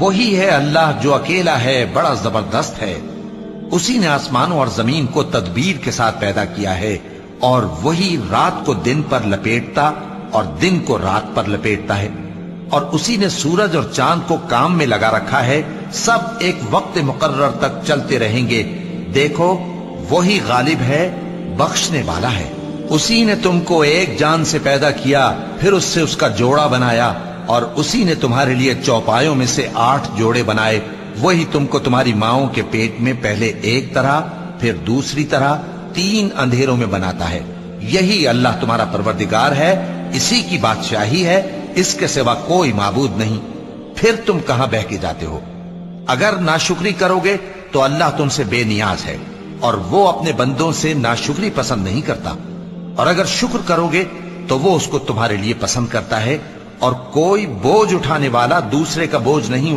وہی ہے اللہ جو اکیلا ہے، بڑا زبردست ہے۔ اسی نے آسمانوں اور زمین کو تدبیر کے ساتھ پیدا کیا ہے، اور وہی رات کو دن پر لپیٹتا اور دن کو رات پر لپیٹتا ہے، اور اسی نے سورج اور چاند کو کام میں لگا رکھا ہے، سب ایک وقت مقرر تک چلتے رہیں گے۔ دیکھو وہی غالب ہے، بخشنے والا ہے۔ اسی نے تم کو ایک جان سے پیدا کیا، پھر اس سے اس کا جوڑا بنایا، اور اسی نے تمہارے لیے چوپایوں میں سے 8 جوڑے بنائے۔ وہی تم کو تمہاری ماؤں کے پیٹ میں پہلے ایک طرح، پھر دوسری طرح 3 اندھیروں میں بناتا ہے۔ یہی اللہ تمہارا پروردگار ہے، اسی کی بادشاہی ہے، اس کے سوا کوئی معبود نہیں۔ پھر تم کہاں بہہ کے جاتے ہو؟ اگر ناشکری کرو گے تو اللہ تم سے بے نیاز ہے، اور وہ اپنے بندوں سے ناشکری پسند نہیں کرتا، اور اگر شکر کرو گے تو وہ اس کو تمہارے لیے پسند کرتا ہے، اور کوئی بوجھ اٹھانے والا دوسرے کا بوجھ نہیں